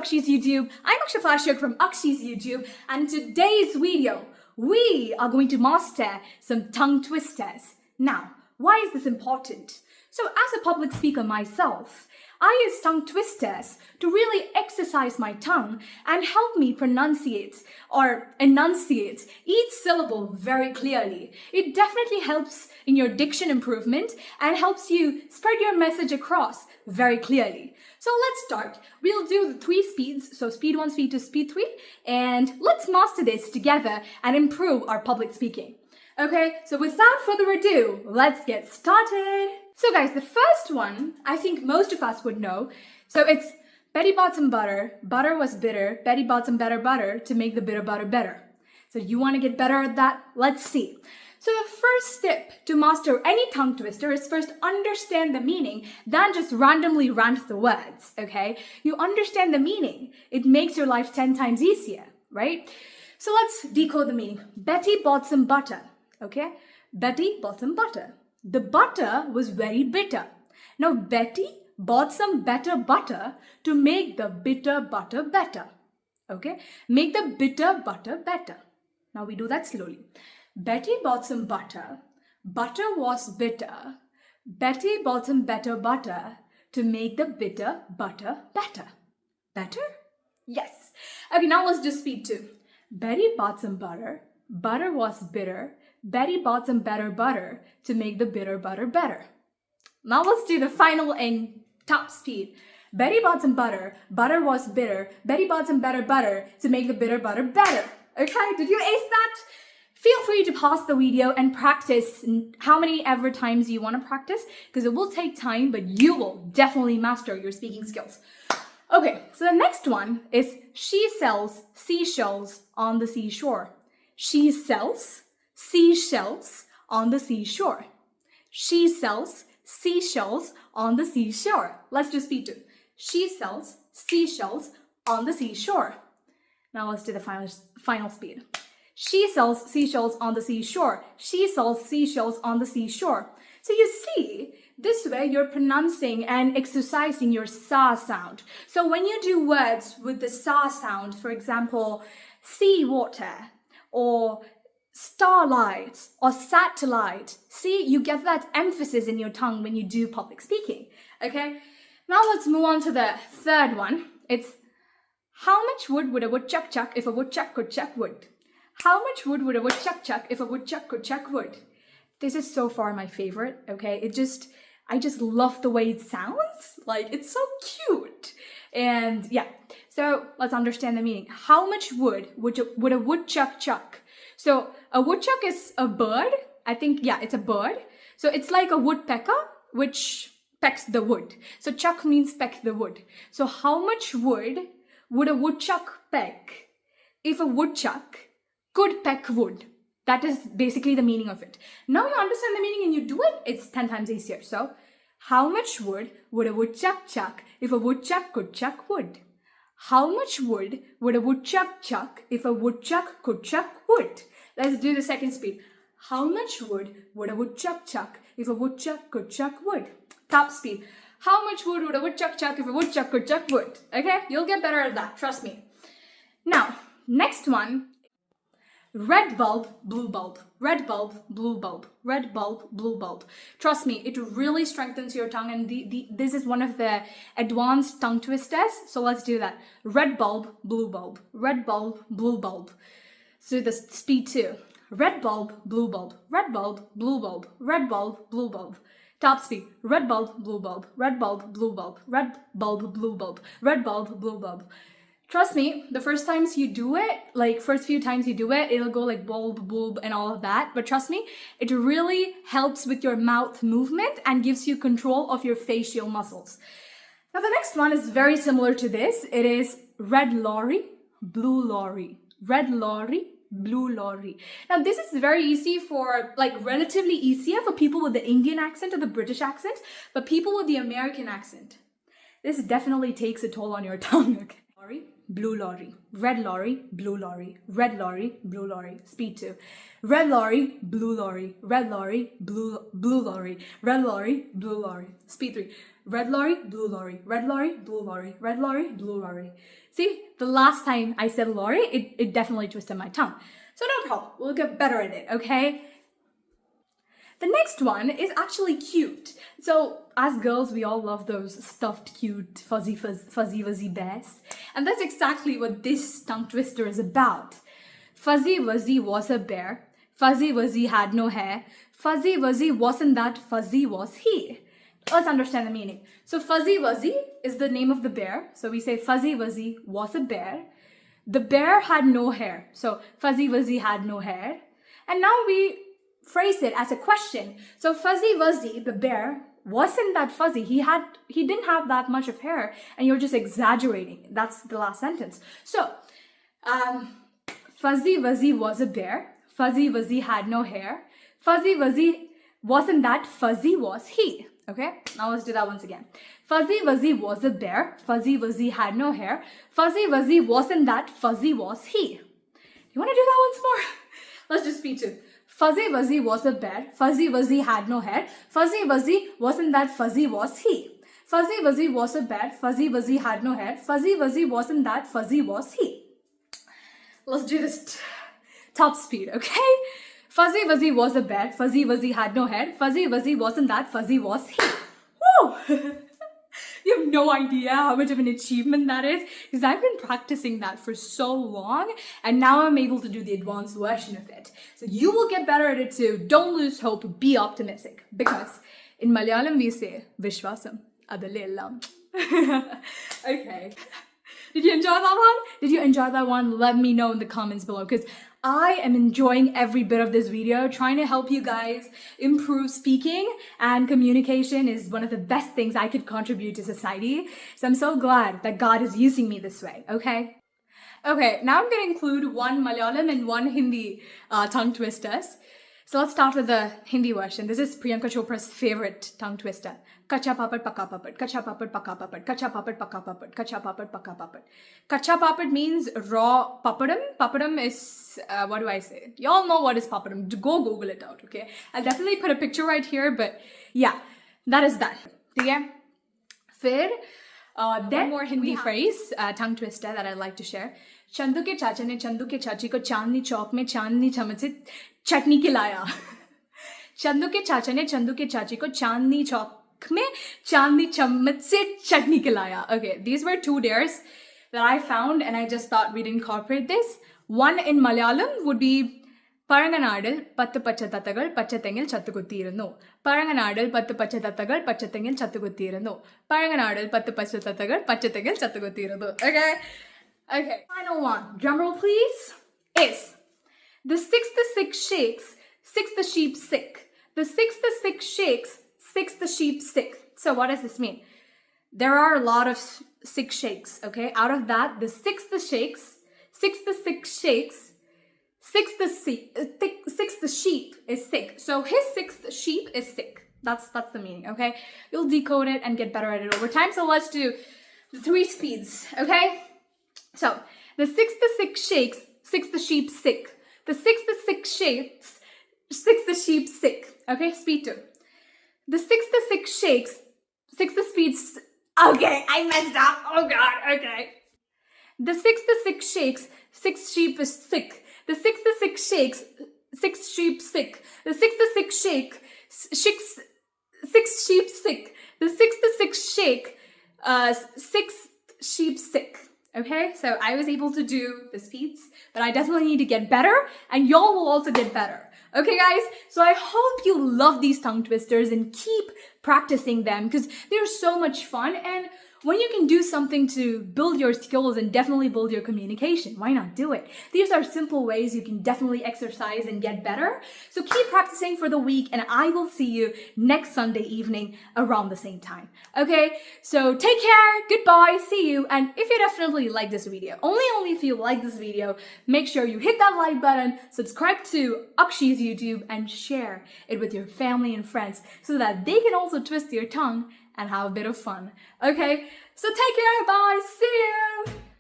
Akshi's YouTube. I'm Akshi from Akshi's YouTube, and in today's video, we are going to master some tongue twisters. Now, why is this important? So as a public speaker myself, I use tongue twisters to really exercise my tongue and help me pronunciate or enunciate each syllable very clearly. It definitely helps in your diction improvement and helps you spread your message across very clearly. So let's start. We'll do the 3 speeds, so speed 1, speed 2, speed 3, and let's master this together and improve our public speaking. Okay, so without further ado, let's get started. So guys, the first one, I think most of us would know. So it's Betty bought some butter, butter was bitter, Betty bought some better butter to make the bitter butter better. So you want to get better at that? Let's see. So the first step to master any tongue twister is first understand the meaning, then just randomly rant the words, okay? You understand the meaning. It makes your life 10 times easier, right? So let's decode the meaning. Betty bought some butter, okay? Betty bought some butter. The butter was very bitter. Now Betty bought some better butter to make the bitter butter better. Okay? Make the bitter butter better. Now we do that slowly. Betty bought some butter. Butter was bitter. Betty bought some better butter to make the bitter butter better. Better? Yes. Okay, now let's do speed 2. Betty bought some butter. Butter was bitter. Betty bought some better butter to make the bitter butter better. Now let's do the final and top speed. Betty bought some butter. Butter was bitter. Betty bought some better butter to make the bitter butter better. Okay, did you ace that? Feel free to pause the video and practice how many ever times you want to practice, because it will take time, but you will definitely master your speaking skills. Okay, so the next one is she sells seashells on the seashore. She sells seashells on the seashore. She sells seashells on the seashore. Let's do speed 2. She sells seashells on the seashore. Now let's do the final speed. She sells seashells on the seashore. She sells seashells on the seashore. So you see, this way you're pronouncing and exercising your sa sound. So when you do words with the sa sound, for example, sea water or starlight or satellite, see, you get that emphasis in your tongue when you do public speaking. Okay, now let's move on to the third one. It's how much wood would a woodchuck chuck if a woodchuck could chuck wood? How much wood would a woodchuck chuck if a woodchuck could chuck wood? This is so far my favorite, okay? I just love the way it sounds. Like, it's so cute. And yeah, so let's understand the meaning. How much wood would a woodchuck chuck? So a woodchuck is a bird. I think, yeah, it's a bird. So it's like a woodpecker, which pecks the wood. So chuck means peck the wood. So how much wood would a woodchuck peck if a woodchuck could peck wood? That is basically the meaning of it. Now you understand the meaning and you do it, it's 10 times easier. So how much wood would a woodchuck chuck if a woodchuck could chuck wood? How much wood would a woodchuck chuck if a woodchuck could chuck wood? Let's do the second speed. How much wood would a woodchuck chuck if a woodchuck could chuck wood? Top speed. How much wood would a woodchuck chuck if a woodchuck could chuck wood? Okay, you'll get better at that, trust me. Now, next one. Red bulb, blue bulb, red bulb, blue bulb, red bulb, blue bulb. Trust me, it really strengthens your tongue, and this is one of the advanced tongue twisters. So let's do that. Red bulb, blue bulb, red bulb, blue bulb. So the speed 2. Red bulb, blue bulb, red bulb, blue bulb, red bulb, blue bulb. Top speed. Red bulb, blue bulb, red bulb, blue bulb, red bulb, blue bulb, red bulb, blue bulb. Trust me, the first times you do it, like first few times you do it, it'll go like bulb, bulb, and all of that. But trust me, it really helps with your mouth movement and gives you control of your facial muscles. Now the next one is very similar to this. It is red lorry, blue lorry, red lorry, blue lorry. Now this is very easy for, like, relatively easier for people with the Indian accent or the British accent, but people with the American accent, this definitely takes a toll on your tongue. Okay? Lorry, blue lorry, red lorry, blue lorry, red lorry, blue lorry. Speed 2. Red lorry, blue lorry, red lorry, blue lorry, red lorry, blue lorry. Speed 3. red lorry, blue lorry, red lorry, blue lorry, red lorry, blue lorry. See, the last time I said lorry, it definitely twisted my tongue. So no problem, we'll get better at it, okay? The next one is actually cute. So as girls, we all love those stuffed, cute, fuzzy bears. And that's exactly what this tongue twister is about. Fuzzy Wuzzy was a bear. Fuzzy Wuzzy had no hair. Fuzzy Wuzzy wasn't that, fuzzy was he. Let's understand the meaning. So Fuzzy Wuzzy is the name of the bear. So we say Fuzzy Wuzzy was a bear. The bear had no hair. So Fuzzy Wuzzy had no hair. And now we phrase it as a question. So Fuzzy Wuzzy, the bear, wasn't that fuzzy. He didn't have that much of hair, and you're just exaggerating. That's the last sentence. So Fuzzy Wuzzy was a bear. Fuzzy Wuzzy had no hair. Fuzzy Wuzzy wasn't that, fuzzy was he. Okay, now let's do that once again. Fuzzy Wuzzy was a bear. Fuzzy Wuzzy had no hair. Fuzzy Wuzzy wasn't that, fuzzy was he. You want to do that once more? Let's just speed to. Fuzzy Wuzzy was a bear. Fuzzy Wuzzy had no hair. Fuzzy Wuzzy wasn't that, fuzzy was he. Fuzzy Wuzzy was a bear. Fuzzy Wuzzy had no hair. Fuzzy Wuzzy wasn't that, fuzzy was he. Let's do this top speed, okay? Fuzzy Wuzzy was a bear. Fuzzy Wuzzy had no hair. Fuzzy Wuzzy wasn't that, fuzzy was he. Woo! You have no idea how much of an achievement that is, because I've been practicing that for so long, and now I'm able to do the advanced version of it. So you will get better at it too. Don't lose hope. Be optimistic, because in Malayalam we say Vishwasam adalle ellam. Okay. Did you enjoy that one? Did you enjoy that one? Let me know in the comments below, because I am enjoying every bit of this video, trying to help you guys improve speaking, and communication is one of the best things I could contribute to society. So I'm so glad that God is using me this way, okay? Okay, now I'm going to include one Malayalam and one Hindi tongue twisters. So let's start with the Hindi version. This is Priyanka Chopra's favorite tongue twister. Kacha papat pakka papat, kacha papat pakka papat, kacha papat pakka papat, kacha papat pakka papat. Kacha papat means raw papadam. Papadam is, what do I say? Y'all know what is papadam. Go Google it out, okay? I'll definitely put a picture right here, but yeah, that is that. Okay? Then more Hindi phrase, tongue twister that I'd like to share. Chandu के चाचा ने चंदू के चाची को चांदनी चौक में चांदनी चम्मच से चटनी खिलाया. चंदू के चाचा ने चंदू के चाची को चांदनी चौक में चांदनी चम्मच से चटनी खिलाया. Okay, these were two dares that I found, and I just thought we'd incorporate this. One in Malayalam would be Paranganadal pattu pachatattagal pachatengil chattukuttirunnu. Paranganadal pattu pachatattagal pachatengil chattukuttirunnu. Paranganadal pattu pachatattagal pachatengil chattukuttirunnu. Okay, final one, drumroll please, is the sixth the six shakes, six the sheep sick. The sixth the six shakes, six the sheep sick. So what does this mean? There are a lot of six shakes, okay? Out of that, the sixth the shakes, six the six shakes, six the sheep is sick. So his sixth sheep is sick. That's the meaning, okay? You'll decode it and get better at it over time. So let's do the 3 speeds, okay? So, the sixth the six shakes, six the sheep sick. The sixth the six shakes, six the sheep sick. Okay, speed 2. The sixth the six shakes, six the speeds. Okay, I messed up. Oh God, okay. The sixth the six shakes, six sheep is sick. The sixth the six shakes, six sheep sick. The sixth the six shake, six sheep sick. The sixth the six shake, six sheep sick. Okay, so I was able to do the speeds, but I definitely need to get better, and y'all will also get better. Okay, guys, so I hope you love these tongue twisters and keep practicing them, because they're so much fun. And when you can do something to build your skills and definitely build your communication, why not do it? These are simple ways you can definitely exercise and get better. So keep practicing for the week, and I will see you next Sunday evening around the same time. Okay, so take care, goodbye, see you. And if you definitely like this video, only if you like this video, make sure you hit that like button, subscribe to Akshi's YouTube, and share it with your family and friends so that they can also twist your tongue and have a bit of fun. Okay, so take care, bye, see you!